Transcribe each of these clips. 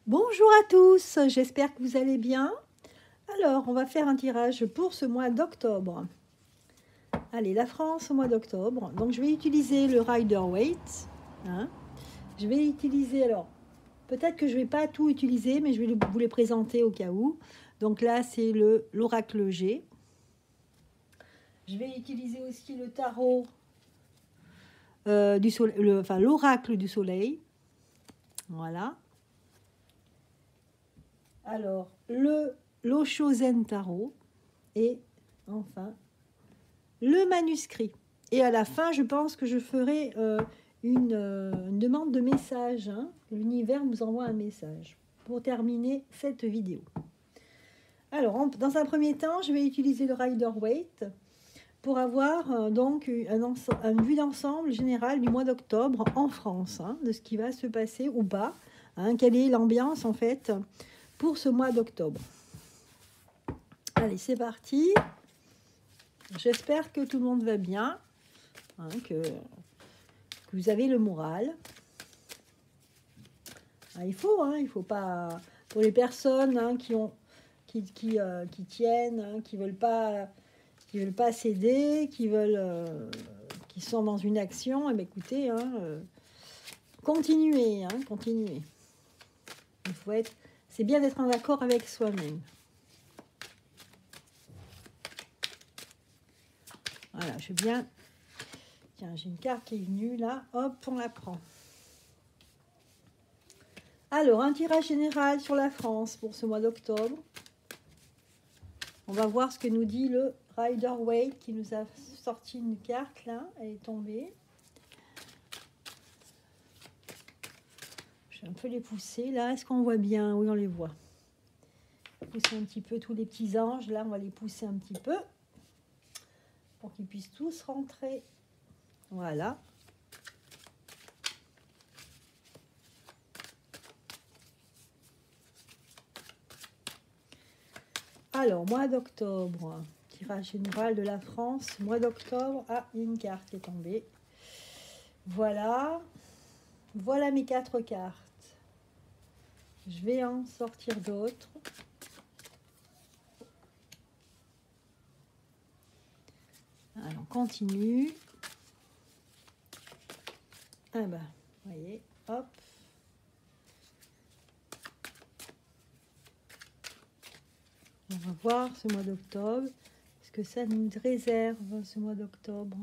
Bonjour à tous, j'espère que vous allez bien. Alors, on va faire un tirage pour ce mois d'octobre. Allez, la France au mois d'octobre. Donc, je vais utiliser le Rider-Waite. Hein. Je vais utiliser, alors, peut-être que je ne vais pas tout utiliser, mais je vais vous les présenter au cas où. Donc là, c'est l'oracle G. Je vais utiliser aussi le tarot du soleil, enfin l'oracle du soleil. Voilà. Alors, l'Oshozen Tarot. Et enfin, le manuscrit. Et à la fin, je pense que je ferai une demande de message. Hein. L'univers nous envoie un message pour terminer cette vidéo. Alors, dans un premier temps, je vais utiliser le Rider-Waite pour avoir donc une vue d'ensemble générale du mois d'octobre en France, hein, de ce qui va se passer ou pas. Hein, quelle est l'ambiance en fait pour ce mois d'octobre. Allez, c'est parti. J'espère que tout le monde va bien, hein, que vous avez le moral. Ah, il faut pas. Pour les personnes hein, qui tiennent, hein, qui veulent pas céder, qui sont dans une action. Eh bien, écoutez, hein, continuez, hein, continuez. C'est bien d'être en accord avec soi-même. Voilà, je viens. Tiens, j'ai une carte qui est venue là. Hop, on la prend. Alors, un tirage général sur la France pour ce mois d'octobre. On va voir ce que nous dit le Rider-Waite qui nous a sorti une carte là. Elle est tombée. Je vais un peu les pousser là. Est-ce qu'on voit bien? Oui, on les voit. Pousser un petit peu tous les petits anges. Là, on va les pousser un petit peu pour qu'ils puissent tous rentrer. Voilà. Alors, mois d'octobre, tirage général de la France, mois d'octobre. Ah, il y a une carte qui est tombée. Voilà. Voilà mes 4 cartes. Je vais en sortir d'autres. Alors, on continue. Ah bah, vous voyez, hop. On va voir ce mois d'octobre. Ce que ça nous réserve, ce mois d'octobre.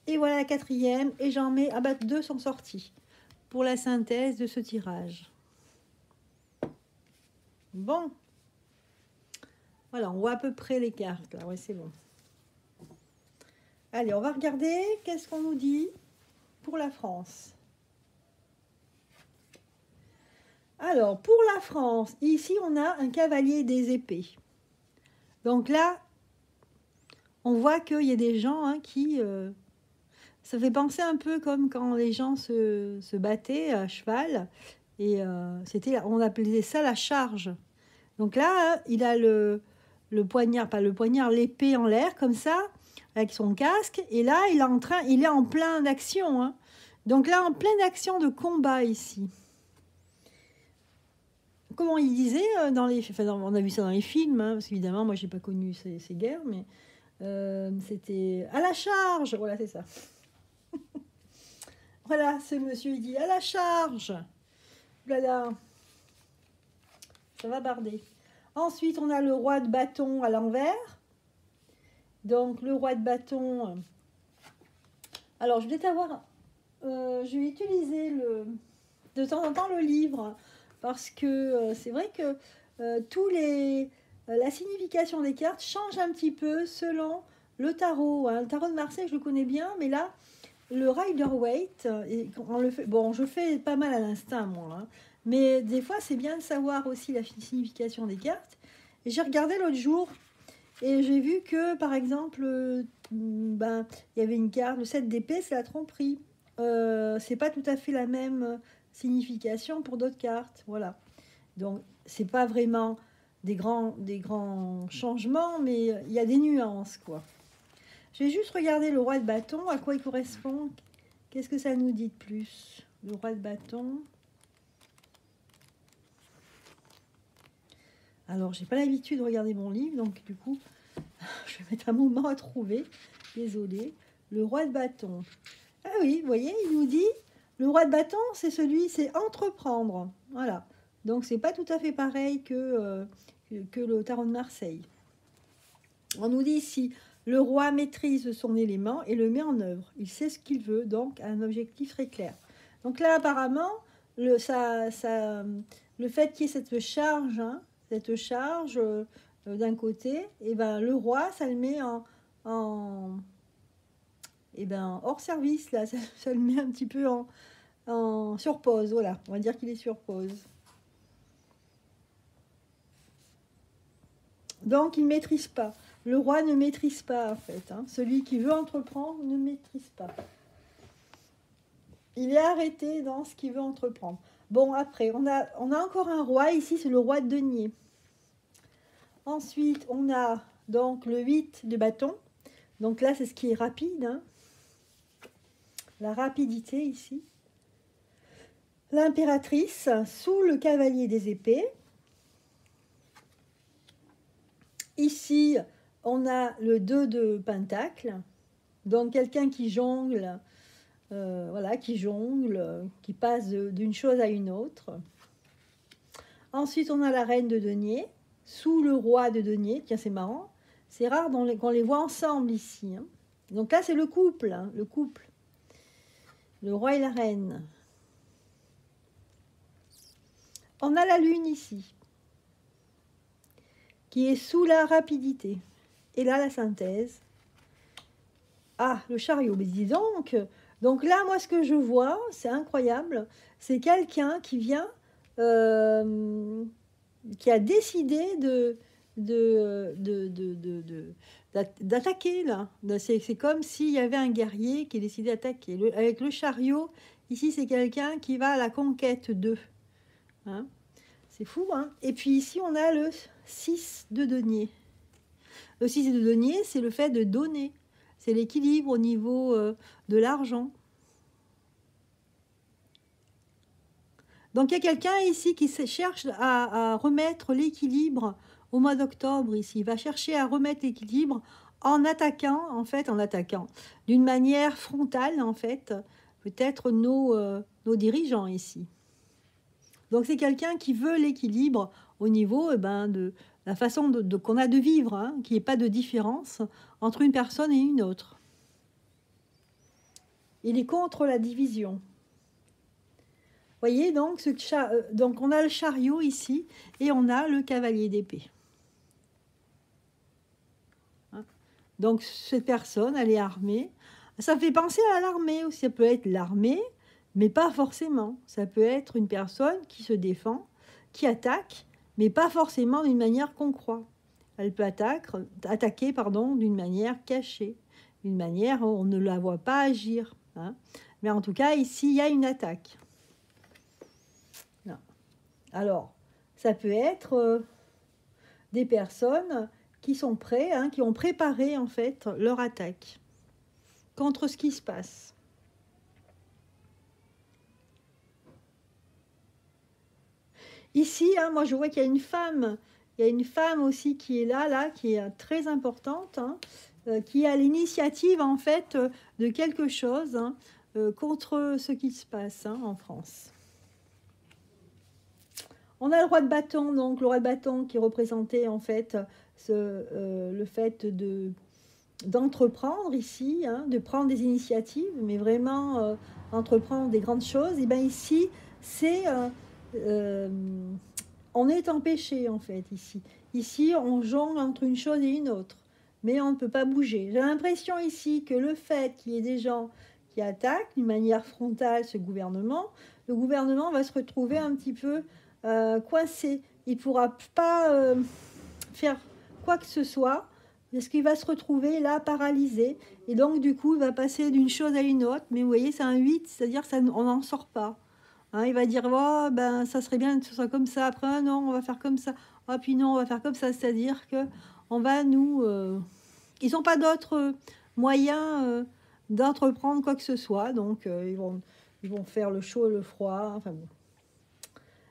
Et voilà la 4e. Et j'en mets... Ah bah, 2 sont sortis pour la synthèse de ce tirage. Bon. Voilà, on voit à peu près les cartes. Là, ouais, c'est bon. Allez, on va regarder qu'est-ce qu'on nous dit pour la France. Alors, pour la France, ici, on a un cavalier des épées. Donc là, on voit qu'il y a des gens hein, qui... ça fait penser un peu comme quand les gens se battaient à cheval. Et on appelait ça la charge. Donc là, il a le poignard, pas le poignard, l'épée en l'air, comme ça, avec son casque. Et là, il est en plein d'action. Hein. Donc là, en pleine action de combat ici. Comment il disait dans les... Enfin, on a vu ça dans les films, hein, parce qu'évidemment, moi, j'ai pas connu ces guerres, mais c'était à la charge. Voilà, c'est ça. Voilà, ce monsieur, il dit à la charge. Voilà. Ça va barder. Ensuite, on a le roi de bâton à l'envers. Donc, le roi de bâton. Alors, je vais t'avoir... je vais utiliser de temps en temps le livre. Parce que c'est vrai que la signification des cartes change un petit peu selon le tarot. Hein. Le tarot de Marseille, je le connais bien. Mais là, le Rider-Waite, bon, je fais pas mal à l'instinct, moi. Hein. Mais des fois, c'est bien de savoir aussi la signification des cartes. Et j'ai regardé l'autre jour et j'ai vu que, par exemple, il y avait une carte, le 7 d'épée, c'est la tromperie. C'est pas tout à fait la même signification pour d'autres cartes. Voilà. Donc, c'est pas vraiment des grands changements, mais il y a des nuances, quoi. Je vais juste regarder le roi de bâton, à quoi il correspond. Qu'est-ce que ça nous dit de plus? Le roi de bâton. Alors, j'ai pas l'habitude de regarder mon livre, donc du coup, je vais mettre un moment à trouver. Désolée. Le roi de bâton. Ah oui, vous voyez, il nous dit, le roi de bâton, c'est entreprendre. Voilà. Donc, c'est pas tout à fait pareil que le tarot de Marseille. On nous dit ici, le roi maîtrise son élément et le met en œuvre. Il sait ce qu'il veut, donc un objectif très clair. Donc là, apparemment, le fait qu'il y ait cette charge, d'un côté, et ben, le roi, ça le met hors service, là, ça le met un petit peu en sur pause, voilà, on va dire qu'il est sur pause. Donc, il ne maîtrise pas. Le roi ne maîtrise pas, en fait. Hein. Celui qui veut entreprendre ne maîtrise pas. Il est arrêté dans ce qu'il veut entreprendre. Bon, après, on a encore un roi. Ici, c'est le roi de denier. Ensuite, on a donc le 8 de bâton. Donc là, c'est ce qui est rapide. Hein. La rapidité, ici. L'impératrice, sous le cavalier des épées. Ici, on a le 2 de pentacle, donc quelqu'un qui jongle, qui passe d'une chose à une autre. Ensuite, on a la reine de denier, sous le roi de denier. Tiens, c'est marrant, c'est rare qu'on les voit ensemble ici. Hein. Donc là, c'est le couple, le roi et la reine. On a la lune ici, qui est sous la rapidité. Et là, la synthèse. Ah, le chariot, mais dis donc. Donc là, moi, ce que je vois, c'est incroyable, c'est quelqu'un qui vient, qui a décidé d'attaquer, là. C'est comme s'il y avait un guerrier qui décidait d'attaquer. Avec le chariot, ici, c'est quelqu'un qui va à la conquête d'eux. Hein, c'est fou, hein. Et puis ici, on a le 6 de denier. Le 6 de denier, c'est le fait de donner. C'est l'équilibre au niveau de l'argent. Donc, il y a quelqu'un ici qui cherche à remettre l'équilibre au mois d'octobre ici. Il va chercher à remettre l'équilibre en attaquant d'une manière frontale, en fait, peut-être nos dirigeants ici. Donc, c'est quelqu'un qui veut l'équilibre au niveau de la façon qu'on a de vivre, hein, qu'il n'y ait pas de différence entre une personne et une autre. Il est contre la division. Vous voyez, donc, donc on a le chariot ici et on a le cavalier d'épée. Hein, donc, cette personne, elle est armée. Ça fait penser à l'armée aussi. Ça peut être l'armée, mais pas forcément. Ça peut être une personne qui se défend, qui attaque, mais pas forcément d'une manière qu'on croit. Elle peut attaquer d'une manière cachée, d'une manière où on ne la voit pas agir. Hein. Mais en tout cas, ici, il y a une attaque. Non. Alors, ça peut être des personnes qui sont prêtes, hein, qui ont préparé en fait leur attaque contre ce qui se passe. Ici, hein, moi je vois qu'il y a une femme. Il y a une femme aussi qui est là qui est très importante, hein, qui a l'initiative en fait de quelque chose, hein, contre ce qui se passe, hein, en France. On a le roi de bâton, donc le roi de bâton qui représentait en fait le fait d'entreprendre ici, hein, de prendre des initiatives, mais vraiment entreprendre des grandes choses. Et bien ici, c'est on est empêché en fait ici. Ici, on jongle entre une chose et une autre, mais on ne peut pas bouger. J'ai l'impression ici que le fait qu'il y ait des gens qui attaquent d'une manière frontale ce gouvernement, le gouvernement va se retrouver un petit peu coincé. Il ne pourra pas faire quoi que ce soit, parce qu'il va se retrouver là paralysé. Et donc, du coup, il va passer d'une chose à une autre. Mais vous voyez, c'est un 8, c'est-à-dire qu'on n'en sort pas. Hein, il va dire, oh, ben, ça serait bien que ce soit comme ça. Après, ah, non, on va faire comme ça. Ah, puis non, on va faire comme ça. C'est-à-dire qu'on va nous... ils n'ont pas d'autres moyens d'entreprendre quoi que ce soit. Donc, ils vont faire le chaud et le froid. Enfin bon.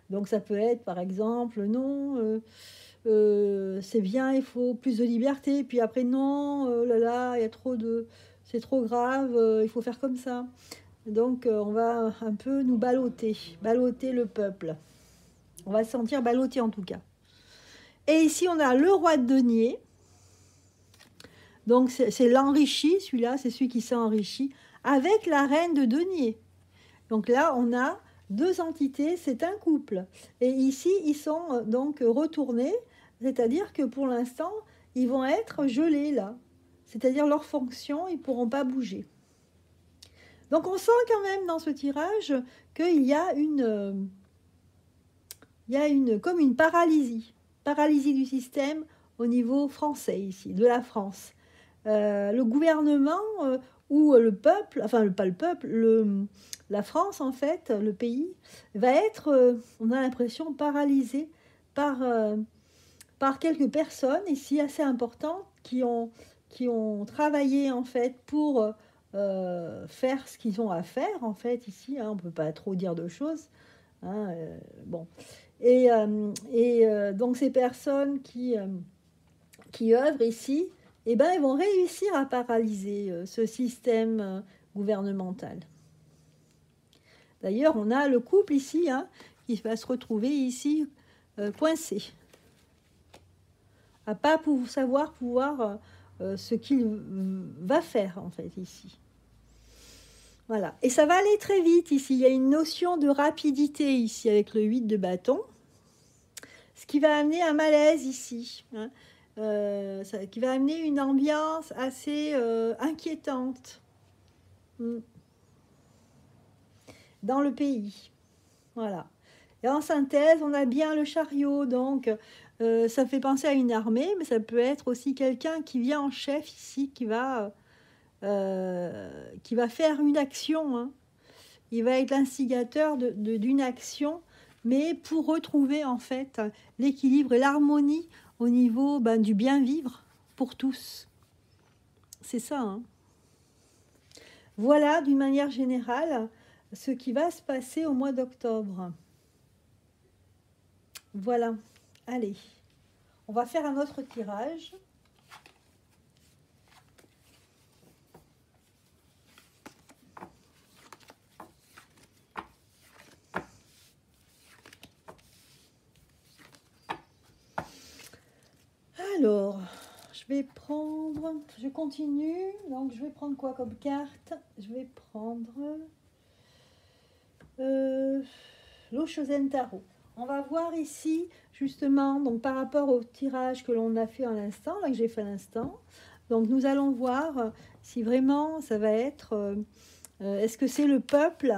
Donc ça peut être par exemple, non, c'est bien, il faut plus de liberté, puis après non, là là, il y a trop de... C'est trop grave, il faut faire comme ça. Donc on va un peu nous balloter le peuple. On va se sentir ballotté en tout cas. Et ici on a le roi de denier. Donc c'est l'enrichi, celui-là, c'est celui qui s'est enrichi, avec la reine de denier. Donc là, on a deux entités, c'est un couple. Et ici, ils sont donc retournés, c'est-à-dire que pour l'instant, ils vont être gelés là. C'est-à-dire leur fonction, ils ne pourront pas bouger. Donc on sent quand même dans ce tirage qu'il y a comme une paralysie du système au niveau français ici, de la France. Le gouvernement ou le peuple, enfin pas le peuple, la France en fait, le pays, va être, on a l'impression, paralysé par, par quelques personnes ici assez importantes qui ont travaillé en fait pour faire ce qu'ils ont à faire en fait ici, hein, on ne peut pas trop dire de choses. Hein, bon. Donc ces personnes qui œuvrent ici, eh ben, ils vont réussir à paralyser ce système gouvernemental. D'ailleurs, on a le couple ici, hein, qui va se retrouver ici coincé, à pas savoir pouvoir ce qu'il va faire en fait ici. Voilà. Et ça va aller très vite ici. Il y a une notion de rapidité ici avec le 8 de bâton, ce qui va amener un malaise ici, hein. Qui va amener une ambiance assez inquiétante dans le pays. Voilà. Et en synthèse, on a bien le chariot, donc ça fait penser à une armée, mais ça peut être aussi quelqu'un qui vient en chef ici, qui va faire une action, hein. Il va être l'instigateur d'une action, mais pour retrouver en fait l'équilibre et l'harmonie au niveau du bien vivre pour tous. C'est ça, hein. Voilà d'une manière générale ce qui va se passer au mois d'octobre. Voilà. Allez, on va faire un autre tirage. Alors, je continue, donc je vais prendre quoi comme carte? Je vais prendre l'Oshozen Tarot. On va voir ici, justement, donc par rapport au tirage que l'on a fait à l'instant, là que j'ai fait à l'instant. Donc nous allons voir si vraiment ça va être, est-ce que c'est le peuple?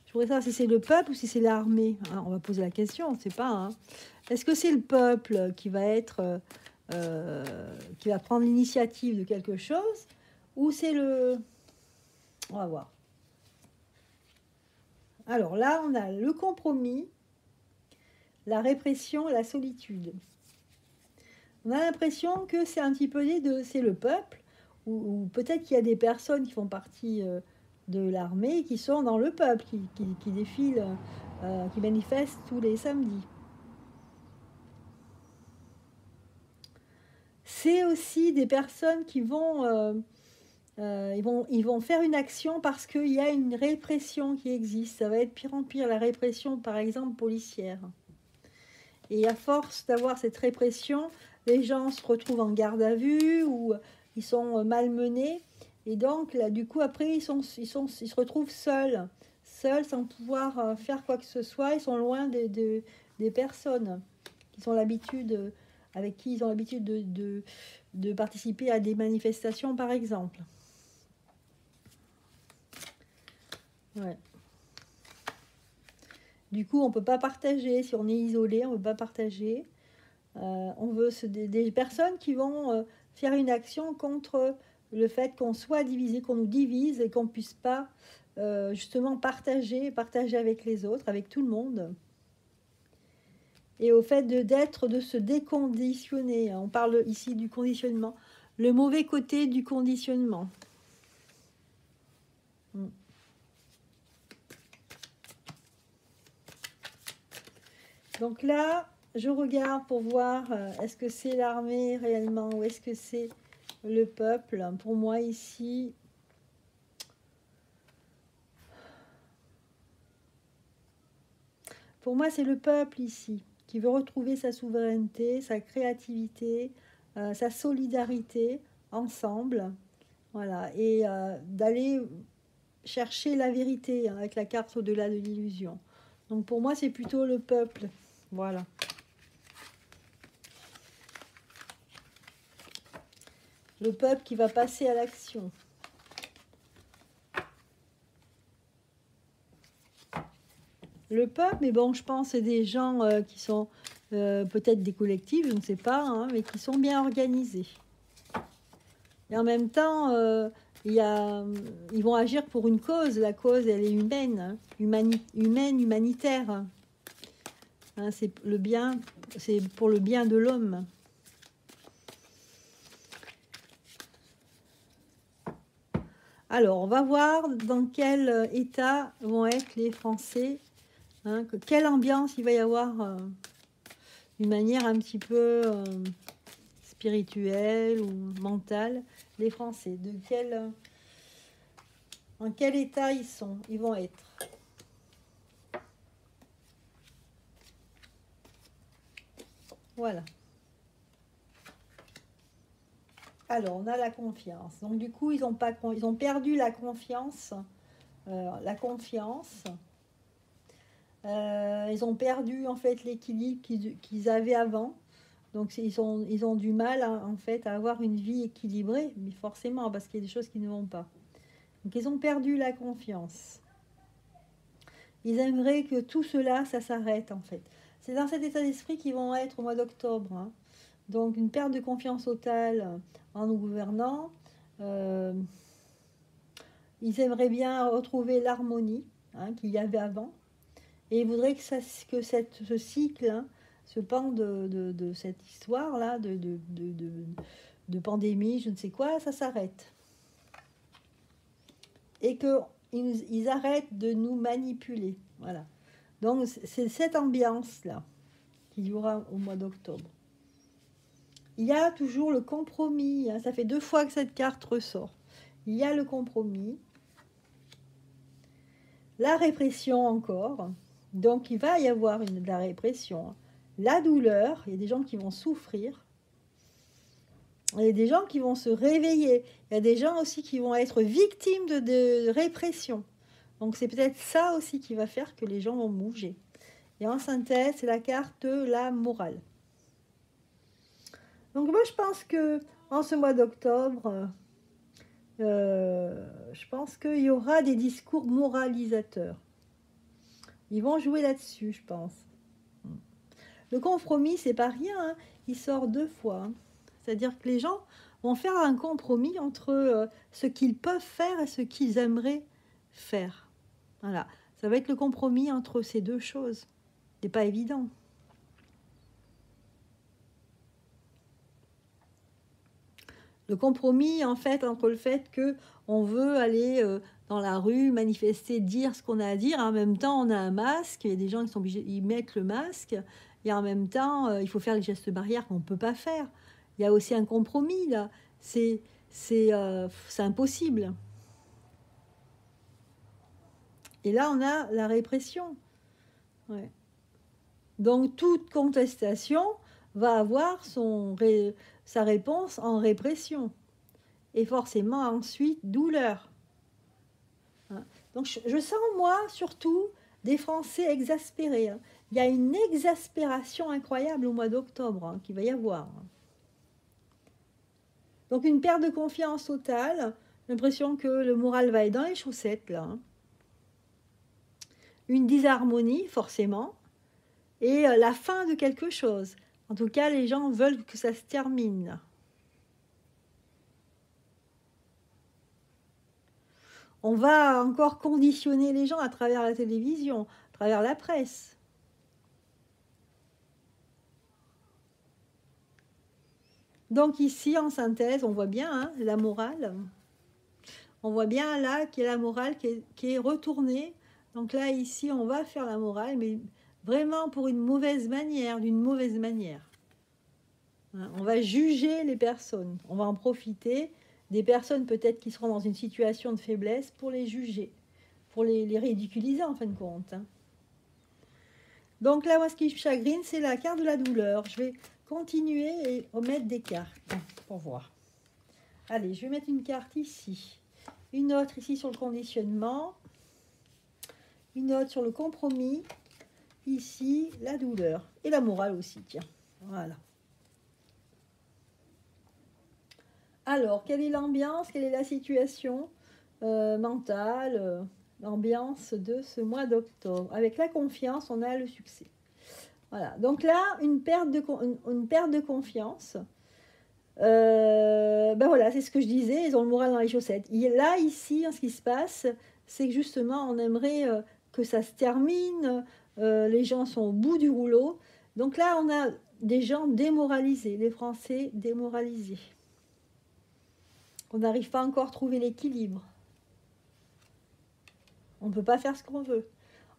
Je voudrais savoir si c'est le peuple ou si c'est l'armée. On va poser la question, on ne sait pas, hein. Est-ce que c'est le peuple qui va être... qui va prendre l'initiative de quelque chose, ou c'est le... On va voir. Alors là, on a le compromis, la répression, la solitude. On a l'impression que c'est un petit peu les deux. C'est le peuple, ou peut-être qu'il y a des personnes qui font partie de l'armée, qui sont dans le peuple, qui défilent, qui manifestent tous les samedis. C'est aussi des personnes qui vont, ils vont faire une action parce qu'il y a une répression qui existe. Ça va être pire en pire, la répression, par exemple, policière. Et à force d'avoir cette répression, les gens se retrouvent en garde à vue ou ils sont malmenés. Et donc, là, du coup, après, ils se retrouvent seuls sans pouvoir faire quoi que ce soit. Ils sont loin des personnes qui ont l'habitude, avec qui ils ont l'habitude de participer à des manifestations, par exemple. Ouais. Du coup, on ne peut pas partager. Si on est isolé, on ne peut pas partager. On veut des personnes qui vont faire une action contre le fait qu'on soit divisé, qu'on nous divise et qu'on ne puisse pas justement partager avec les autres, avec tout le monde. Et au fait de se déconditionner. On parle ici du conditionnement. Le mauvais côté du conditionnement. Donc là, je regarde pour voir est-ce que c'est l'armée réellement ou est-ce que c'est le peuple. Pour moi ici, c'est le peuple ici qui veut retrouver sa souveraineté, sa créativité, sa solidarité ensemble. Voilà, et d'aller chercher la vérité hein, avec la carte au-delà de l'illusion. Donc pour moi, c'est plutôt le peuple. Voilà. Le peuple qui va passer à l'action. Le peuple, mais bon, je pense c'est des gens qui sont peut-être des collectifs, je ne sais pas, hein, mais qui sont bien organisés. Et en même temps, ils vont agir pour une cause. La cause, elle est humaine, hein, humanitaire. Hein, c'est le bien, c'est pour le bien de l'homme. Alors, on va voir dans quel état vont être les Français. Hein, quelle ambiance il va y avoir d'une manière un petit peu spirituelle ou mentale, les Français. En quel état ils vont être. Voilà. Alors, on a la confiance. Donc, du coup, ils ont perdu la confiance. Ils ont perdu, en fait, l'équilibre qu'ils avaient avant. Donc, ils ont du mal, en fait, à avoir une vie équilibrée. Mais forcément, parce qu'il y a des choses qui ne vont pas. Donc, ils ont perdu la confiance. Ils aimeraient que tout cela, ça s'arrête, en fait. C'est dans cet état d'esprit qu'ils vont être au mois d'octobre. Hein. Donc, une perte de confiance totale en nos gouvernants. Ils aimeraient bien retrouver l'harmonie hein, qu'il y avait avant. Et ils voudraient que ce cycle, hein, ce pan de cette histoire-là, de pandémie, je ne sais quoi, ça s'arrête. Et qu'ils arrêtent de nous manipuler. Voilà. Donc, c'est cette ambiance-là qu'il y aura au mois d'octobre. Il y a toujours le compromis. Hein, ça fait 2 fois que cette carte ressort. Il y a le compromis. La répression encore. Donc, il va y avoir de la répression. La douleur. Il y a des gens qui vont souffrir. Il y a des gens qui vont se réveiller. Il y a des gens aussi qui vont être victimes de répression. Donc, c'est peut-être ça aussi qui va faire que les gens vont bouger. Et en synthèse, c'est la carte de la morale. Donc moi, je pense que en ce mois d'octobre, je pense qu'il y aura des discours moralisateurs. Ils vont jouer là-dessus, je pense. Le compromis, c'est pas rien. Hein. Il sort 2 fois. Hein. C'est-à-dire que les gens vont faire un compromis entre ce qu'ils peuvent faire et ce qu'ils aimeraient faire. Voilà. Ça va être le compromis entre ces 2 choses. C'est pas évident. Le compromis, en fait, entre le fait qu'on veut aller dans la rue, manifester, dire ce qu'on a à dire, en même temps, on a un masque, il y a des gens qui sont obligés, ils mettent le masque, et en même temps, il faut faire les gestes barrières qu'on ne peut pas faire. Il y a aussi un compromis, là. C'est impossible. Et là, on a la répression. Ouais. Donc, toute contestation va avoir sa réponse en répression. Et forcément, ensuite, douleur. Hein. Donc, je sens, moi, surtout, des Français exaspérés. Hein. Il y a une exaspération incroyable au mois d'octobre hein, qu'il va y avoir. Donc, une perte de confiance totale. L'impression que le moral va être dans les chaussettes, là. Hein. Une disharmonie, forcément. Et la fin de quelque chose. En tout cas, les gens veulent que ça se termine. On va encore conditionner les gens à travers la télévision, à travers la presse. Donc ici, en synthèse, on voit bien hein, la morale. On voit bien là qu'il y a la morale qui est retournée. Donc là, ici, on va faire la morale, mais vraiment pour une mauvaise manière, d'une mauvaise manière. Hein, on va juger les personnes, on va en profiter des personnes peut-être qui seront dans une situation de faiblesse pour les juger, pour les ridiculiser en fin de compte. Hein. Donc là, moi, ce qui me chagrine, c'est la carte de la douleur. Je vais continuer et omettre des cartes pour voir. Allez, je vais mettre une carte ici, une autre ici sur le conditionnement, une autre sur le compromis, ici, la douleur et la morale aussi, tiens, voilà. Alors, quelle est l'ambiance, quelle est la situation mentale, l'ambiance de ce mois d'octobre? Avec la confiance, on a le succès. Voilà, donc là, une perte de confiance. Ben voilà, c'est ce que je disais, ils ont le moral dans les chaussettes. Là, ici, ce qui se passe, c'est que justement, on aimerait que ça se termine, les gens sont au bout du rouleau. Donc là, on a des gens démoralisés, les Français démoralisés. On n'arrive pas encore à trouver l'équilibre. On ne peut pas faire ce qu'on veut.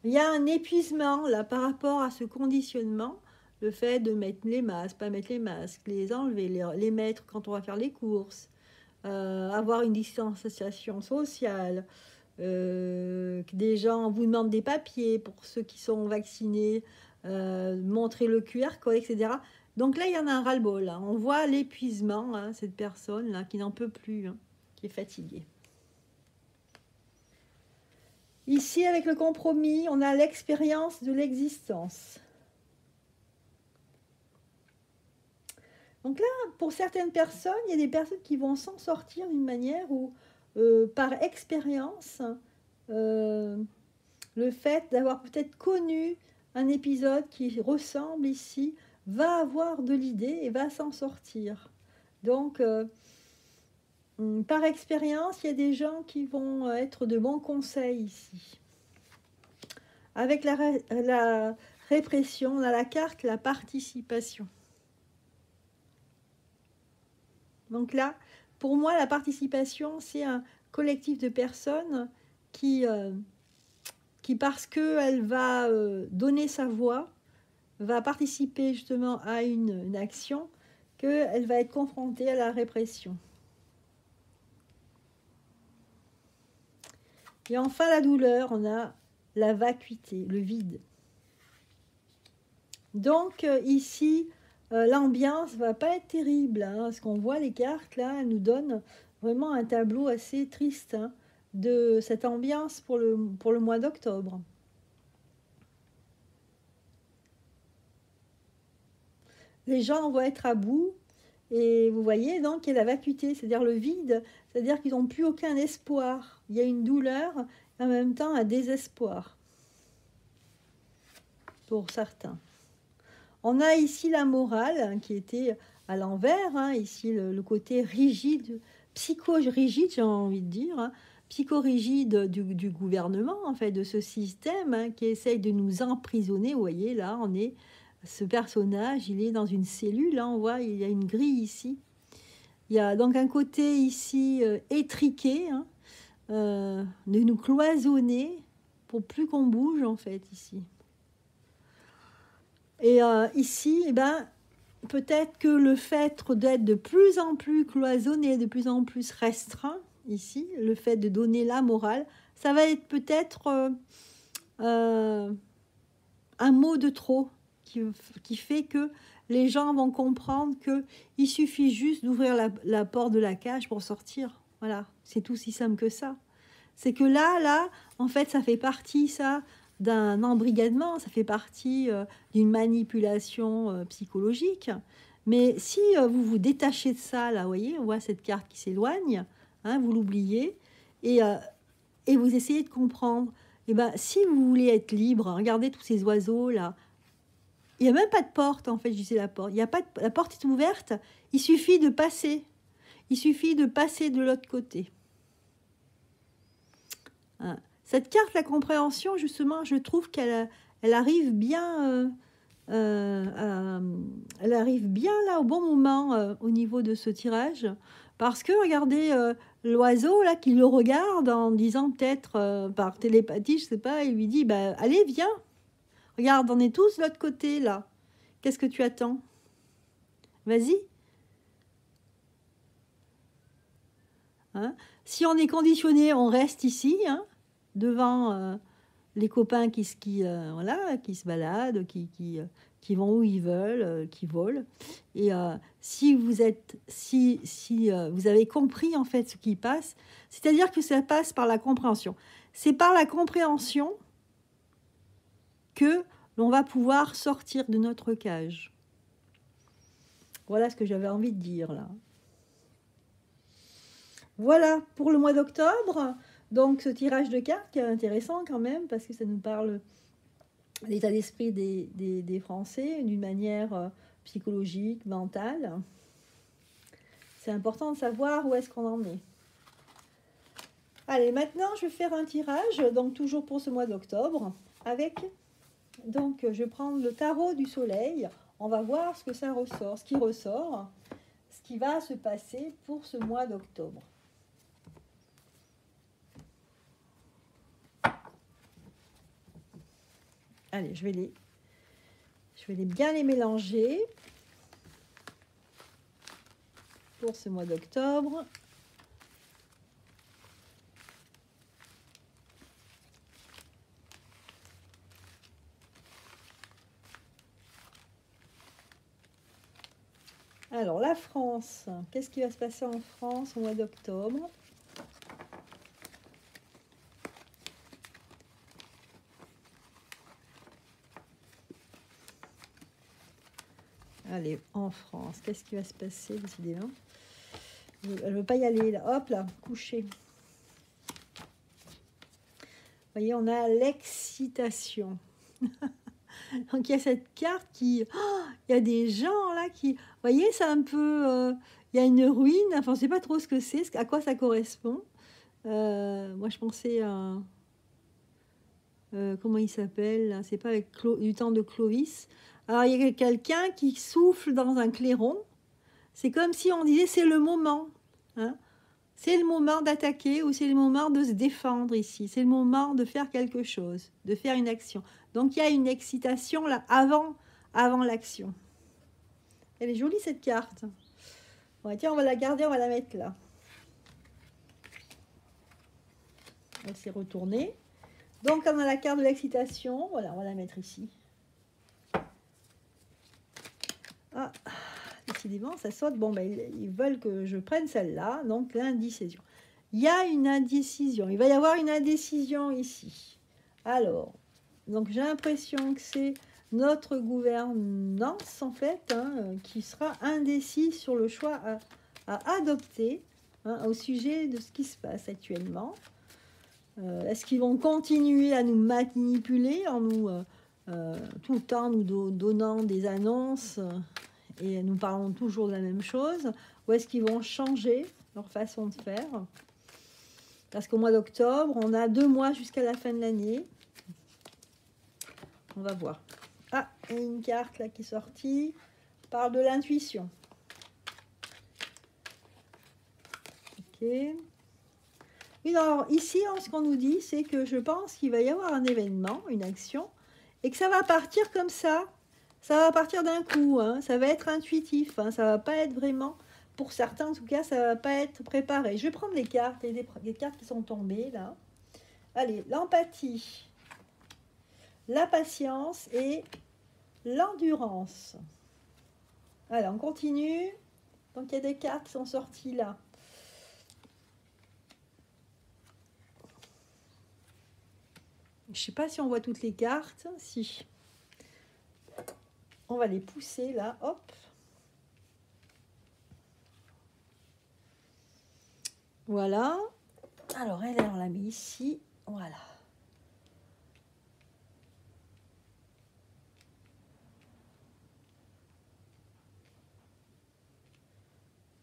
Il y a un épuisement là par rapport à ce conditionnement, le fait de mettre les masques, pas mettre les masques, les enlever, les mettre quand on va faire les courses, avoir une distanciation sociale, que des gens vous demandent des papiers pour ceux qui sont vaccinés, montrer le QR code, etc. Donc là, il y en a un ras-le-bol. Hein. On voit l'épuisement, hein, cette personne-là qui n'en peut plus, hein, qui est fatiguée. Ici, avec le compromis, on a l'expérience de l'existence. Donc là, pour certaines personnes, il y a des personnes qui vont s'en sortir d'une manière où, par expérience, le fait d'avoir peut-être connu un épisode qui ressemble ici, va avoir de l'idée et va s'en sortir. Donc, par expérience, il y a des gens qui vont être de bons conseils ici. Avec la répression, on a la carte, la participation. Donc là, pour moi, la participation, c'est un collectif de personnes qui parce qu'elle va donner sa voix, va participer justement à une action, qu'elle va être confrontée à la répression. Et enfin, la douleur, on a la vacuité, le vide. Donc ici, l'ambiance ne va pas être terrible. Hein, parce qu'on voit les cartes, là, elles nous donnent vraiment un tableau assez triste, hein, de cette ambiance pour le mois d'octobre. Les gens vont être à bout. Et vous voyez, donc, il y a la vacuité, c'est-à-dire le vide, c'est-à-dire qu'ils n'ont plus aucun espoir. Il y a une douleur et en même temps un désespoir pour certains. On a ici la morale, hein, qui était à l'envers, hein, ici le côté rigide, psycho-rigide, j'ai envie de dire, hein, psycho-rigide du gouvernement, en fait, de ce système, hein, qui essaye de nous emprisonner. Vous voyez, là, on est... Ce personnage, il est dans une cellule, là, on voit, il y a une grille ici. Il y a donc un côté ici étriqué, hein, de nous cloisonner pour plus qu'on bouge, en fait, ici. Et ici, eh ben, peut-être que le fait d'être de plus en plus cloisonné, de plus en plus restreint, ici, le fait de donner la morale, ça va être peut-être un mot de trop, qui fait que les gens vont comprendre qu'il suffit juste d'ouvrir la porte de la cage pour sortir. Voilà, c'est tout si simple que ça. C'est que là, en fait, ça fait partie, ça, d'un embrigadement, ça fait partie d'une manipulation psychologique. Mais si vous vous détachez de ça, là, vous voyez, on voit cette carte qui s'éloigne, hein, vous l'oubliez, et vous essayez de comprendre. Et ben, si vous voulez être libre, regardez tous ces oiseaux, là, il n'y a même pas de porte, en fait, je disais la porte. Il y a pas la porte est ouverte, il suffit de passer. Il suffit de passer de l'autre côté. Hein. Cette carte, la compréhension, justement, je trouve qu'elle arrive bien, elle arrive bien là, au bon moment, au niveau de ce tirage. Parce que, regardez, l'oiseau, là, qui le regarde en disant peut-être, par télépathie, je ne sais pas, il lui dit, bah, allez, viens. Regarde, on est tous de l'autre côté, là. Qu'est-ce que tu attends? Vas-y. Hein? Si on est conditionné, on reste ici, hein, devant les copains voilà, qui se baladent, qui vont où ils veulent, qui volent. Et si vous avez compris en fait ce qui passe, c'est-à-dire que ça passe par la compréhension. C'est par la compréhension que l'on va pouvoir sortir de notre cage. Voilà ce que j'avais envie de dire là. Voilà pour le mois d'octobre. Donc ce tirage de cartes qui est intéressant quand même parce que ça nous parle de l'état d'esprit des Français d'une manière psychologique, mentale. C'est important de savoir où est-ce qu'on en est. Allez, maintenant je vais faire un tirage, donc toujours pour ce mois d'octobre, avec, donc je vais prendre le tarot du soleil. On va voir ce que ça ressort, ce qui ressort, ce qui va se passer pour ce mois d'octobre. Allez, je vais bien les mélanger pour ce mois d'octobre. Alors, la France, qu'est-ce qui va se passer en France au mois d'octobre? Allez, en France, qu'est-ce qui va se passer, décidément? Elle ne veut pas y aller, là. Hop, là, coucher. Vous voyez, on a l'excitation. Donc, il y a cette carte qui... Oh, il y a des gens, là, qui... Vous voyez, c'est un peu... il y a une ruine. Enfin, je ne sais pas trop ce que c'est, à quoi ça correspond. Moi, je pensais à... comment il s'appelle? C'est pas avec du temps de Clovis. Alors, il y a quelqu'un qui souffle dans un clairon. C'est comme si on disait c'est le moment. Hein, c'est le moment d'attaquer ou c'est le moment de se défendre ici. C'est le moment de faire quelque chose, de faire une action. Donc, il y a une excitation là avant l'action. Elle est jolie cette carte. Bon, tiens, on va la garder, on va la mettre là. Elle s'est retournée. Donc, on a la carte de l'excitation. Voilà, on va la mettre ici. Ah, décidément, ça saute. Bon, ben, ils veulent que je prenne celle-là. Donc, l'indécision. Il y a une indécision. Il va y avoir une indécision ici. Alors, donc j'ai l'impression que c'est notre gouvernance, en fait, hein, qui sera indécis sur le choix à adopter hein, au sujet de ce qui se passe actuellement. Est-ce qu'ils vont continuer à nous manipuler en nous tout le temps nous donnant des annonces et nous parlons toujours de la même chose, ou est-ce qu'ils vont changer leur façon de faire? Parce qu'au mois d'octobre, on a 2 mois jusqu'à la fin de l'année. On va voir. Ah, il y a une carte là qui est sortie. Parle de l'intuition. Ok. Oui, alors ici, ce qu'on nous dit, c'est que je pense qu'il va y avoir un événement, une action, et que ça va partir comme ça. Ça va partir d'un coup, hein. Ça va être intuitif, hein. Ça va pas être vraiment, pour certains en tout cas, ça va pas être préparé. Je vais prendre les cartes, il y a des cartes qui sont tombées là. Allez, l'empathie, la patience et l'endurance. Allez, on continue. Donc il y a des cartes qui sont sorties là. Je ne sais pas si on voit toutes les cartes. Si. On va les pousser là. Hop. Voilà. Alors, on l'a mis ici. Voilà.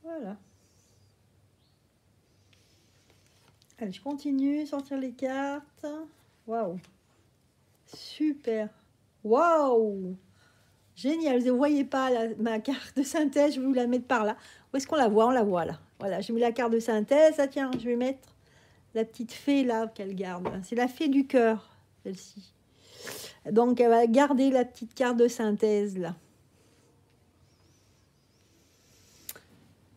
Voilà. Allez, je continue. Sortir les cartes. Waouh. Super. Waouh. Génial. Vous ne voyez pas ma carte de synthèse. Je vais vous la mettre par là. Où est-ce qu'on la voit? On la voit là. Voilà, j'ai mis la carte de synthèse. Ah tiens, je vais mettre la petite fée là qu'elle garde. C'est la fée du cœur, celle-ci. Donc, elle va garder la petite carte de synthèse, là.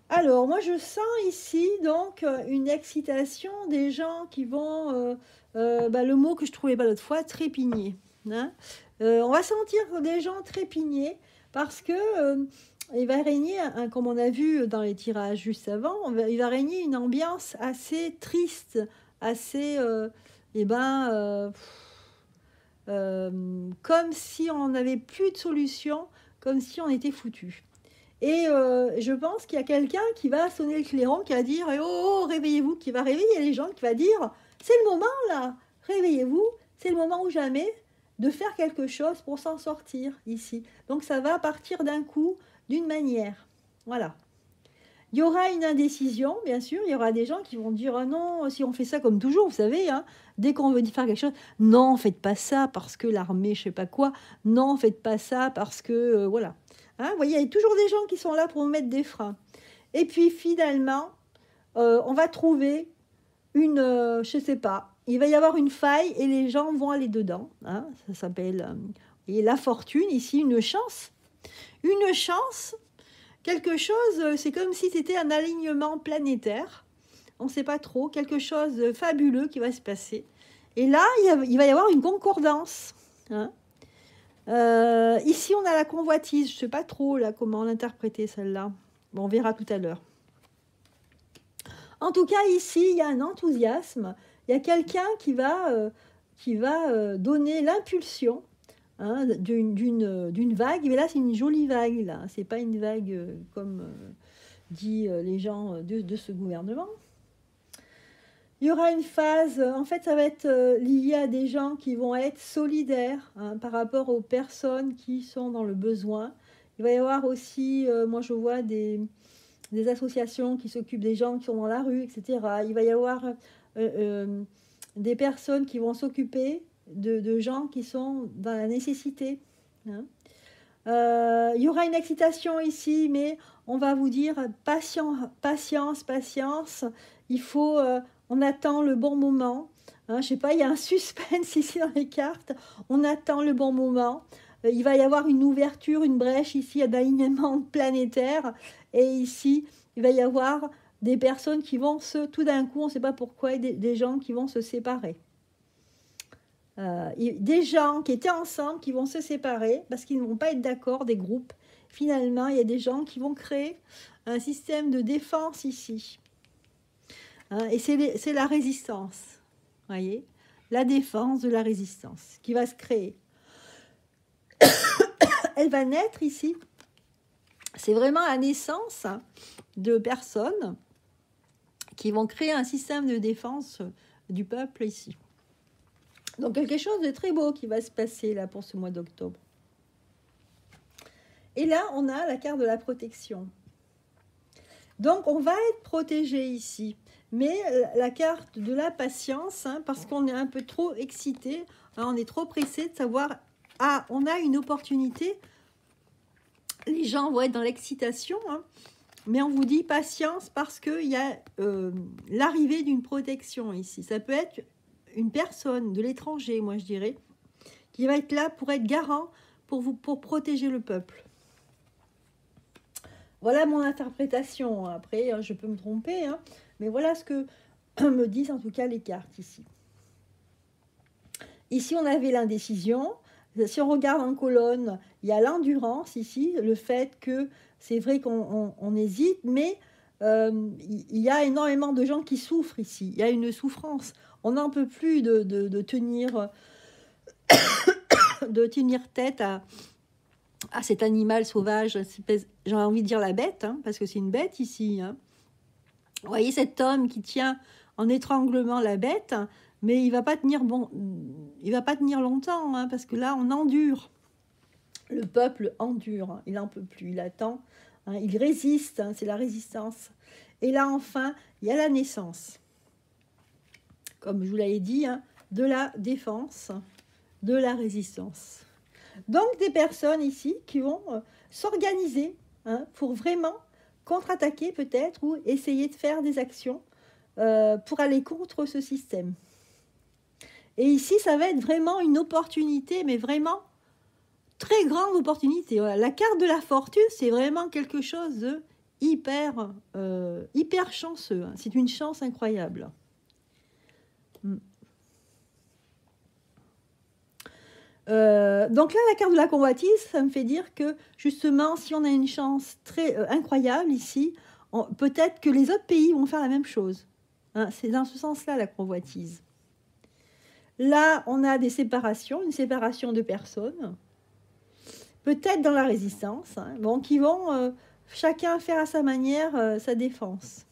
Alors, moi, je sens ici, donc, une excitation des gens qui vont, le mot que je ne trouvais pas l'autre fois, trépigner. Hein. On va sentir des gens trépigner parce que il va régner, comme on a vu dans les tirages juste avant, il va régner une ambiance assez triste, assez, comme si on n'avait plus de solution, comme si on était foutu. Et je pense qu'il y a quelqu'un qui va sonner le clairon, qui va dire oh, réveillez-vous, qui va réveiller les gens, qui va dire c'est le moment là, réveillez-vous, c'est le moment ou jamais de faire quelque chose pour s'en sortir ici. Donc ça va partir d'un coup, d'une manière. Voilà. Il y aura une indécision, bien sûr. Il y aura des gens qui vont dire ah non, si on fait ça comme toujours, vous savez, hein, dès qu'on veut faire quelque chose, non, faites pas ça parce que l'armée, je sais pas quoi. Non, faites pas ça parce que voilà. Hein, vous voyez, il y a toujours des gens qui sont là pour mettre des freins. Et puis finalement, on va trouver une, je sais pas, il va y avoir une faille et les gens vont aller dedans. Hein, ça s'appelle, la fortune ici, une chance. Une chance. Quelque chose, c'est comme si c'était un alignement planétaire. On ne sait pas trop. Quelque chose de fabuleux qui va se passer. Et là, il va y avoir une concordance. Hein. Ici, on a la convoitise. Je ne sais pas trop là, comment l'interpréter, celle-là. Bon, on verra tout à l'heure. En tout cas, ici, il y a un enthousiasme. Il y a quelqu'un qui va donner l'impulsion. Hein, d'une vague, mais là c'est une jolie vague, là, c'est pas une vague comme dit les gens de ce gouvernement. Il y aura une phase, en fait ça va être lié à des gens qui vont être solidaires hein, par rapport aux personnes qui sont dans le besoin. Il va y avoir aussi, moi je vois des associations qui s'occupent des gens qui sont dans la rue, etc. Il va y avoir des personnes qui vont s'occuper de gens qui sont dans la nécessité. Hein. Il y aura une excitation ici, mais on va vous dire patience. Il faut, on attend le bon moment. Hein, je sais pas, il y a un suspense ici dans les cartes. On attend le bon moment. Il va y avoir une ouverture, une brèche ici d'alignement planétaire. Et ici, il va y avoir des personnes qui vont tout d'un coup, on ne sait pas pourquoi, des gens qui vont se séparer. Des gens qui étaient ensemble qui vont se séparer parce qu'ils ne vont pas être d'accord, des groupes. Finalement, il y a des gens qui vont créer un système de défense ici. Hein, et c'est la résistance. Voyez, la défense de la résistance qui va se créer. Elle va naître ici. C'est vraiment la naissance de personnes qui vont créer un système de défense du peuple ici. Donc, quelque chose de très beau qui va se passer là pour ce mois d'octobre. Et là, on a la carte de la protection. Donc, on va être protégé ici. Mais la carte de la patience, hein, parce qu'on est un peu trop excité, hein, on est trop pressé de savoir, ah, on a une opportunité. Les gens vont être dans l'excitation, hein, mais on vous dit patience parce qu'il y a l'arrivée d'une protection ici. Ça peut être une personne de l'étranger, moi je dirais, qui va être là pour être garant, pour protéger le peuple. Voilà mon interprétation. Après, je peux me tromper, hein, mais voilà ce que me disent en tout cas les cartes ici. Ici, on avait l'indécision. Si on regarde en colonne, il y a l'endurance ici, le fait que c'est vrai qu'on hésite, mais il y a énormément de gens qui souffrent ici. Il y a une souffrance. On n'en peut plus de tenir tête à cet animal sauvage. J'ai envie de dire la bête, hein, parce que c'est une bête ici. Hein. Vous voyez cet homme qui tient en étranglement la bête, mais il va pas tenir longtemps, hein, parce que là, on endure. Le peuple endure, hein, il n'en peut plus, il attend, hein, il résiste, hein, c'est la résistance. Et là, enfin, il y a la naissance. Comme je vous l'avais dit, hein, de la défense, de la résistance. Donc, des personnes ici qui vont s'organiser hein, pour vraiment contre-attaquer peut-être ou essayer de faire des actions pour aller contre ce système. Et ici, ça va être vraiment une opportunité, mais vraiment très grande opportunité. Voilà. La carte de la fortune, c'est vraiment quelque chose de hyper chanceux. Hein. C'est une chance incroyable. Donc là, la carte de la convoitise, ça me fait dire que justement, si on a une chance très incroyable ici, peut-être que les autres pays vont faire la même chose. Hein, c'est dans ce sens-là la convoitise. Là, on a des séparations, une séparation de personnes, peut-être dans la résistance, hein, bon, qui vont chacun faire à sa manière sa défense.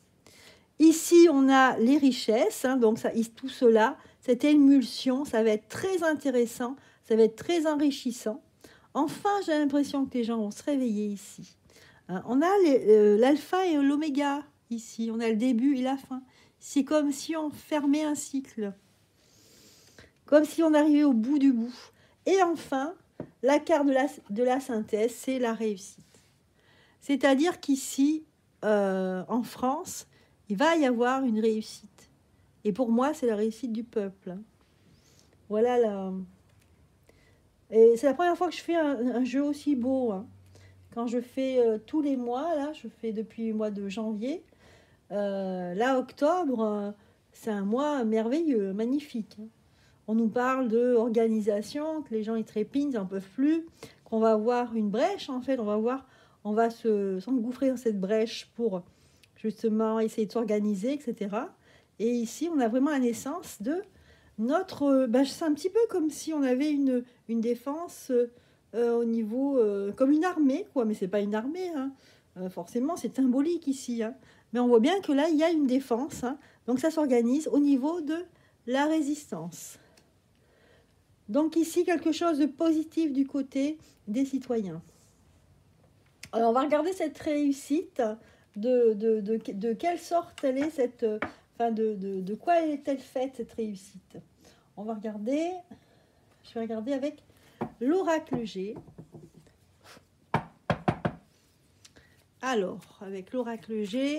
Ici, on a les richesses, hein, donc ça, tout cela, cette émulsion, ça va être très intéressant, ça va être très enrichissant. Enfin, j'ai l'impression que les gens vont se réveiller ici. Hein, on a l'alpha et l'oméga ici, on a le début et la fin. C'est comme si on fermait un cycle, comme si on arrivait au bout du bout. Et enfin, la carte de la synthèse, c'est la réussite. C'est-à-dire qu'ici, en France, il va y avoir une réussite. Et pour moi, c'est la réussite du peuple. Voilà la... Et c'est la première fois que je fais un jeu aussi beau. Hein. Quand je fais tous les mois, là, je fais depuis le mois de janvier. Là, octobre, c'est un mois merveilleux, magnifique. Hein. On nous parle d'organisation, que les gens ils trépignent, ils n'en peuvent plus, qu'on va avoir une brèche, en fait, on va s'engouffrer dans cette brèche pour justement essayer de s'organiser, etc. Et ici, on a vraiment la naissance de notre... c'est un petit peu comme si on avait une défense au niveau... comme une armée, quoi, mais c'est pas une armée, hein. Forcément, c'est symbolique ici. Hein. Mais on voit bien que là, il y a une défense. Hein. Donc ça s'organise au niveau de la résistance. Donc ici, quelque chose de positif du côté des citoyens. Alors, on va regarder cette réussite, de quelle sorte elle est, de quoi est-elle faite, cette réussite. On va regarder, je vais regarder avec l'oracle G. Alors, avec l'oracle G,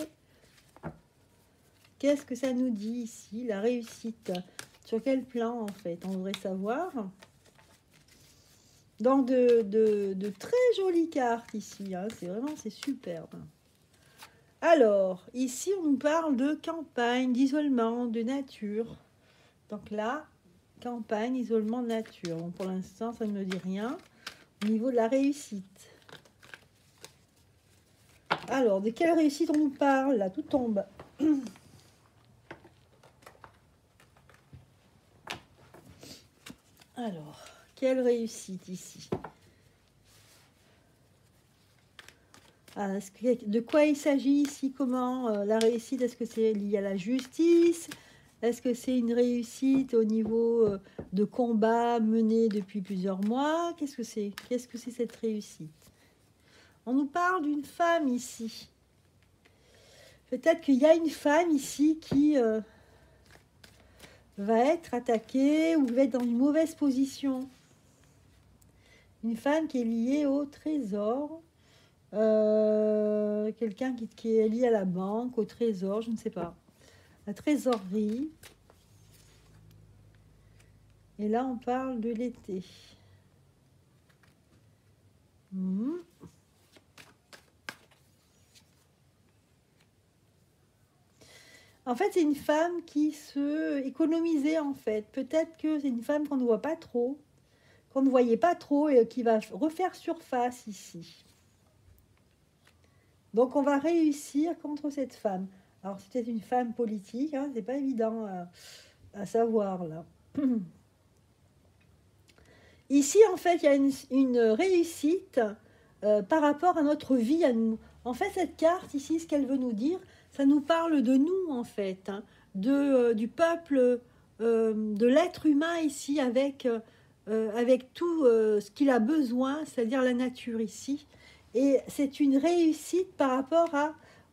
qu'est-ce que ça nous dit ici, la réussite? Sur quel plan, en fait? On voudrait savoir. Donc, de très jolies cartes ici. Hein. C'est superbe. Alors, ici, on nous parle de campagne, d'isolement, de nature. Donc là, campagne, isolement, nature. Bon, pour l'instant, ça ne me dit rien. Au niveau de la réussite. Alors, de quelle réussite on nous parle? Là, tout tombe. Alors, quelle réussite ici? De quoi il s'agit ici? Comment la réussite? Est-ce que c'est lié à la justice? Est-ce que c'est une réussite au niveau de combat mené depuis plusieurs mois? Qu'est-ce que c'est? Qu'est-ce que c'est cette réussite? On nous parle d'une femme ici. Peut-être qu'il y a une femme ici qui va être attaquée ou va être dans une mauvaise position. Une femme qui est liée au trésor. Quelqu'un qui est lié à la banque, au trésor, je ne sais pas. La trésorerie. Et là, on parle de l'été. En fait, c'est une femme qui se économisait, en fait. Peut-être que c'est une femme qu'on ne voit pas trop, qu'on ne voyait pas trop et qui va refaire surface ici. Donc, on va réussir contre cette femme. Alors, c'était une femme politique, hein, c'est pas évident à savoir, là. Ici, en fait, il y a une réussite par rapport à notre vie à nous. En fait, cette carte ici, ce qu'elle veut nous dire, ça nous parle de nous, en fait, hein, du peuple, de l'être humain ici, avec tout ce qu'il a besoin, c'est-à-dire la nature ici. Et c'est une réussite par rapport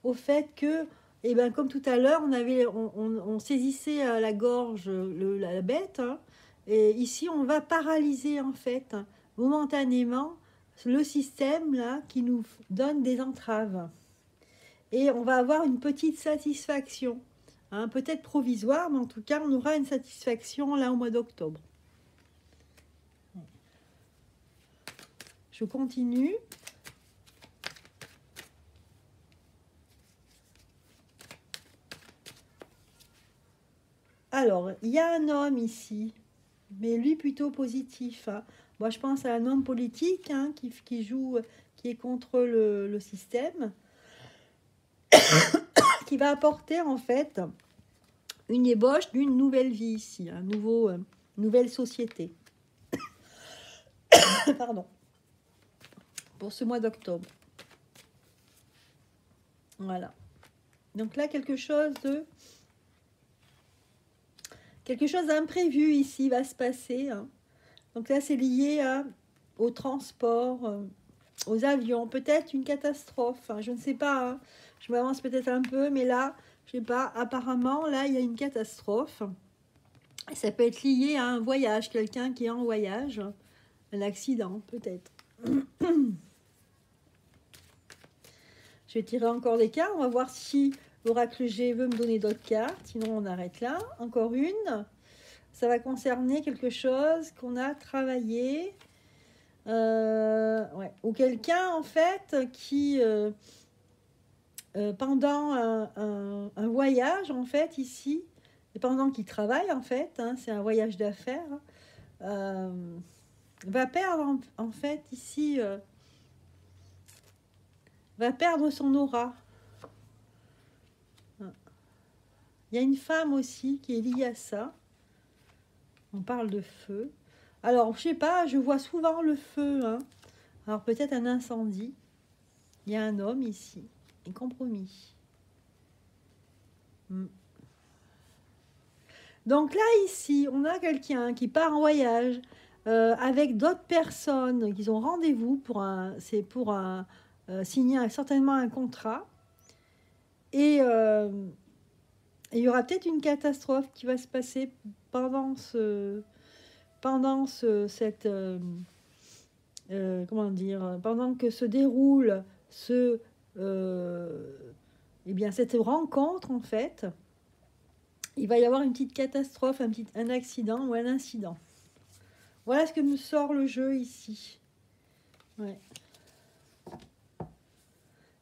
au fait que, eh ben, comme tout à l'heure, on saisissait à la gorge la bête, hein, et ici, on va paralyser, en fait, momentanément, le système là qui nous donne des entraves. Et on va avoir une petite satisfaction hein, peut-être provisoire, mais en tout cas, on aura une satisfaction là au mois d'octobre. Je continue. Alors, il y a un homme ici, mais lui plutôt positif, hein. Moi, je pense à un homme politique, hein, qui joue, qui est contre le système, qui va apporter en fait une ébauche d'une nouvelle vie ici, un nouveau, nouvelle société. Pardon. Pour ce mois d'octobre. Voilà. Donc là, quelque chose d'imprévu ici va se passer, hein. Donc là, c'est lié au transport, aux avions, peut-être une catastrophe, hein, je ne sais pas, hein. Je m'avance peut-être un peu, mais là, je ne sais pas, apparemment, là, il y a une catastrophe. Ça peut être lié à un voyage, quelqu'un qui est en voyage, un accident, peut-être. Je vais tirer encore des cartes, on va voir si l'oracle G veut me donner d'autres cartes, sinon on arrête là. Encore une. Ça va concerner quelque chose qu'on a travaillé. Ouais. Ou quelqu'un, en fait, qui, pendant un voyage, en fait, ici, et pendant qu'il travaille, en fait, hein, c'est un voyage d'affaires, va perdre, en fait, ici, va perdre son aura. Il y a une femme aussi qui est liée à ça. On parle de feu. Alors, je sais pas, je vois souvent le feu, hein. Alors, peut-être un incendie. Il y a un homme ici. Un compromis. Donc là, ici, on a quelqu'un qui part en voyage avec d'autres personnes qui ont rendez-vous pour signer certainement un contrat. Et il y aura peut-être une catastrophe qui va se passer pendant pendant que se déroule cette rencontre, en fait, il va y avoir une petite catastrophe, un accident ou un incident. Voilà ce que nous sort le jeu ici. Ouais.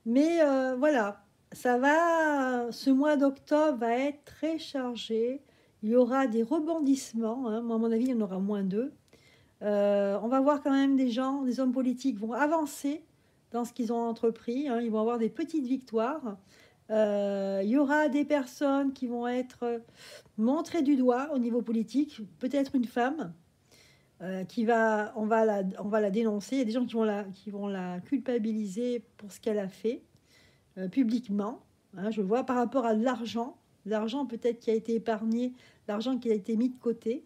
Mais voilà, ce mois d'octobre va être très chargé. Il y aura des rebondissements, hein. Moi, à mon avis, il y en aura moins 2. On va voir quand même des hommes politiques vont avancer dans ce qu'ils ont entrepris, hein. Ils vont avoir des petites victoires. Il y aura des personnes qui vont être montrées du doigt au niveau politique, peut-être une femme on va la dénoncer. Il y a des gens qui vont la culpabiliser pour ce qu'elle a fait publiquement, hein. Je vois par rapport à l'argent peut-être qui a été épargné, l'argent qui a été mis de côté.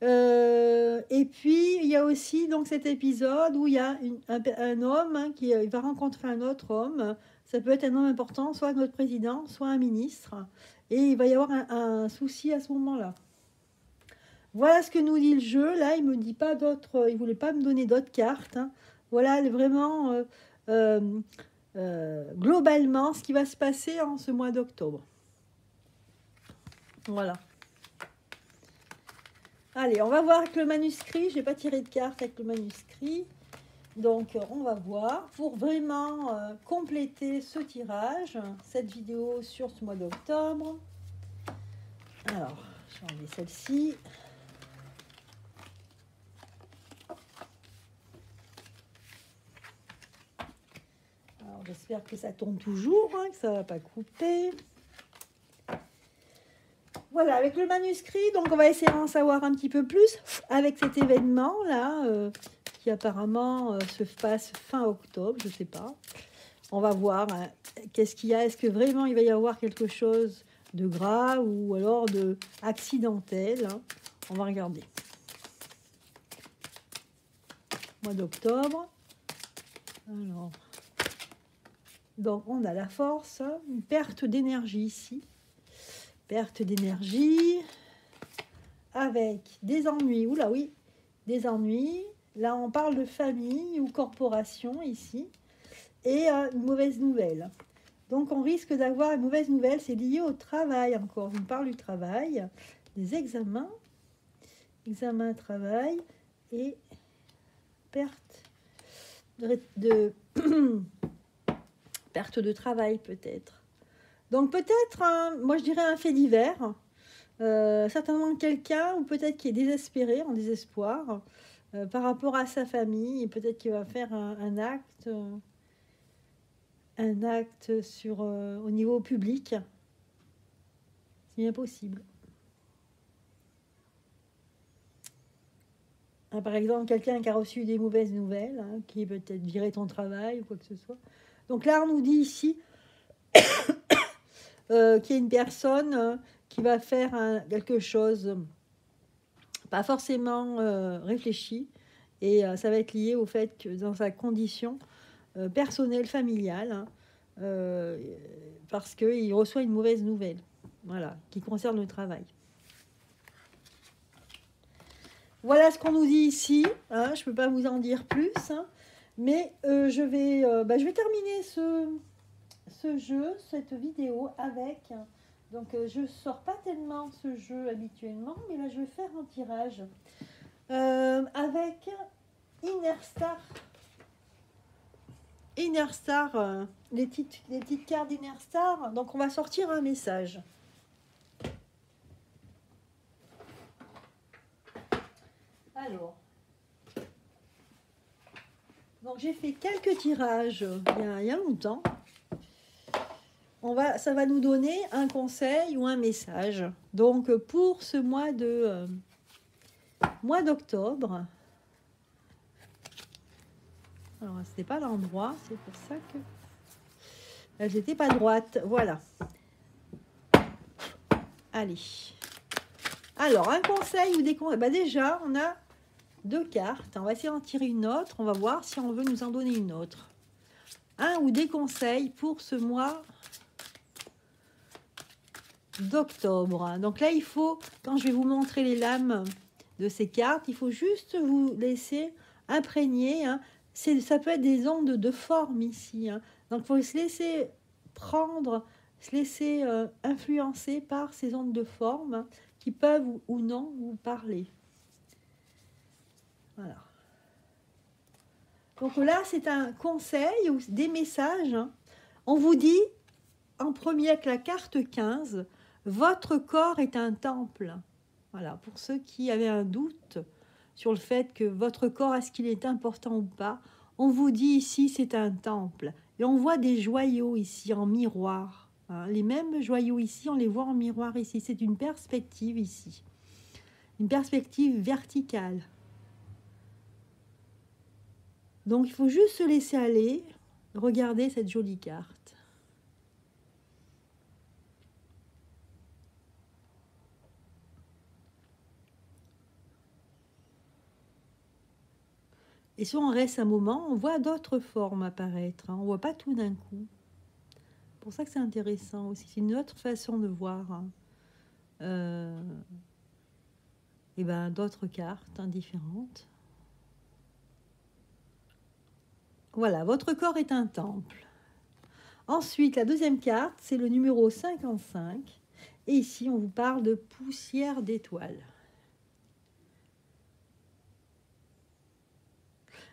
Et puis il y a aussi donc cet épisode où il y a un homme, hein, qui va rencontrer un autre homme. Ça peut être un homme important, soit notre président, soit un ministre, et il va y avoir un souci à ce moment-là. Voilà ce que nous dit le jeu. Là, il me dit pas d'autres, il voulait pas me donner d'autres cartes, hein. Voilà vraiment globalement ce qui va se passer en ce mois d'octobre. Voilà. Allez, on va voir avec le manuscrit. Je n'ai pas tiré de carte avec le manuscrit. Donc, on va voir pour vraiment compléter ce tirage, cette vidéo sur ce mois d'octobre. Alors, je vais enlever celle-ci. Alors, j'espère que ça tourne toujours, hein, que ça ne va pas couper. Voilà, avec le manuscrit, donc on va essayer d'en savoir un petit peu plus avec cet événement-là, qui apparemment se passe fin octobre, je ne sais pas. On va voir, hein, qu'est-ce qu'il y a. Est-ce que vraiment il va y avoir quelque chose de grave ou alors de accidentel, hein. On va regarder. Mois d'octobre. Alors, donc on a la force, une perte d'énergie ici. Perte d'énergie avec des ennuis. Oula, oui, des ennuis. Là, on parle de famille ou corporation ici. Et une mauvaise nouvelle. Donc, on risque d'avoir une mauvaise nouvelle. C'est lié au travail encore. On parle du travail, des examens, travail et perte de perte de travail peut-être. Donc, peut-être, moi je dirais un fait divers. Certainement quelqu'un ou peut-être qui est désespéré, en désespoir par rapport à sa famille et peut-être qu'il va faire un acte sur, au niveau public. C'est bien possible. Par exemple, quelqu'un qui a reçu des mauvaises nouvelles, qui est peut-être viré ton travail ou quoi que ce soit. Donc là, on nous dit ici qu'il y a une personne qui va faire quelque chose pas forcément réfléchi et ça va être lié au fait que dans sa condition personnelle, familiale, parce qu'il reçoit une mauvaise nouvelle, voilà, qui concerne le travail. Voilà ce qu'on nous dit ici, je ne peux pas vous en dire plus, mais je vais terminer ce jeu, cette vidéo avec... Donc, je ne sors pas tellement ce jeu habituellement, mais là, je vais faire un tirage avec Inner Star, les petites cartes d'Inner Star. Donc, on va sortir un message. Alors, donc j'ai fait quelques tirages il y a longtemps. Ça va nous donner un conseil ou un message. Donc, pour ce mois d'octobre, alors c'était pas l'endroit, c'est pour ça que elles n'étaient pas droites. Voilà. Allez. Alors, un conseil ou des conseils. Déjà, on a 2 cartes. On va essayer d'en tirer une autre. On va voir si on veut nous en donner une autre. Un ou des conseils pour ce mois d'octobre. Donc là, il faut, quand je vais vous montrer les lames de ces cartes, il faut juste vous laisser imprégner. Ça peut être des ondes de forme ici. Donc, il faut se laisser prendre, se laisser influencer par ces ondes de forme qui peuvent ou non vous parler. Voilà. Donc là, c'est un conseil ou des messages. On vous dit, en premier avec la carte 15, votre corps est un temple. Voilà, pour ceux qui avaient un doute sur le fait que votre corps, est-ce qu'il est important ou pas, on vous dit ici, c'est un temple. Et on voit des joyaux ici en miroir. Les mêmes joyaux ici, on les voit en miroir ici. C'est une perspective ici. Une perspective verticale. Donc, il faut juste se laisser aller, regarder cette jolie carte. Et si on reste un moment, on voit d'autres formes apparaître. On ne voit pas tout d'un coup. C'est pour ça que c'est intéressant aussi. C'est une autre façon de voir d'autres cartes différentes. Voilà, votre corps est un temple. Ensuite, la deuxième carte, c'est le numéro 55. Et ici, on vous parle de poussière d'étoiles.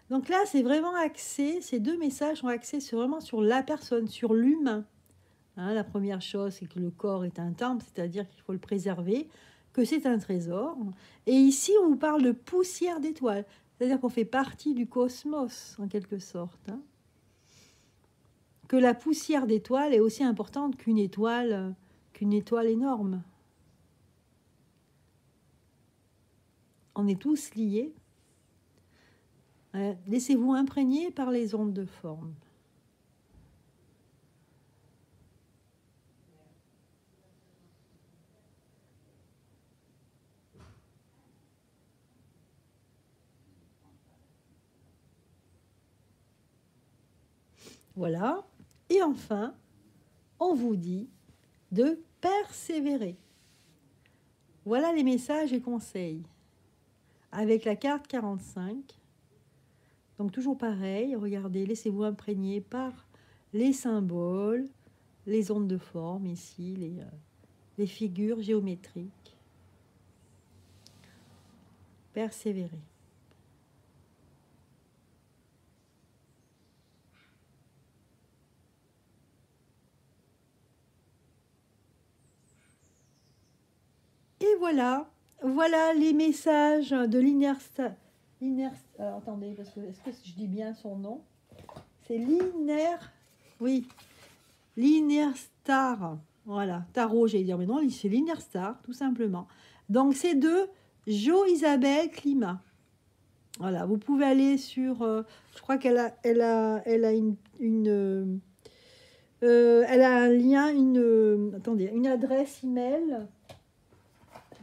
Donc là, c'est vraiment axé, ces 2 messages sont axés vraiment sur la personne, sur l'humain. La première chose, c'est que le corps est un temple, c'est-à-dire qu'il faut le préserver, que c'est un trésor. Et ici, on vous parle de poussière d'étoiles, c'est-à-dire qu'on fait partie du cosmos, en quelque sorte. Que la poussière d'étoiles est aussi importante qu'une étoile énorme. On est tous liés. Laissez-vous imprégner par les ondes de forme. Voilà. Et enfin, on vous dit de persévérer. Voilà les messages et conseils. Avec la carte 45, donc toujours pareil, regardez, laissez-vous imprégner par les symboles, les ondes de forme ici, les figures géométriques. Persévérer. Et voilà, voilà les messages de l'Inerstar. Alors, attendez, parce que est-ce que je dis bien son nom? C'est oui, l'Inerstar. Voilà, tarot, j'allais dire, mais non, c'est l'Inerstar, tout simplement. Donc, c'est de Jo-Isabelle Klima. Voilà, vous pouvez aller sur... je crois qu'elle a, elle a elle a un lien, attendez, une adresse email.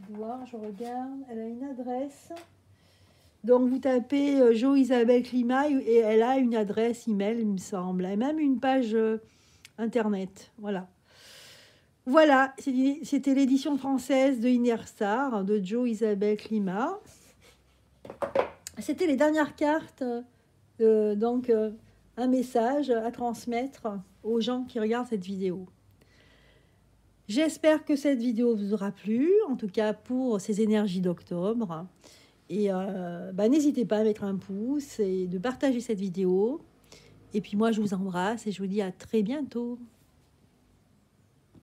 Je regarde, elle a une adresse. Donc, vous tapez Jo-Isabelle Klima et elle a une adresse email, il me semble, et même une page internet. Voilà. Voilà, c'était l'édition française de Inerstar de Jo-Isabelle Klima. C'était les dernières cartes, donc un message à transmettre aux gens qui regardent cette vidéo. J'espère que cette vidéo vous aura plu, en tout cas pour ces énergies d'octobre. Et n'hésitez pas à mettre un pouce et de partager cette vidéo. Et puis moi, je vous embrasse et je vous dis à très bientôt.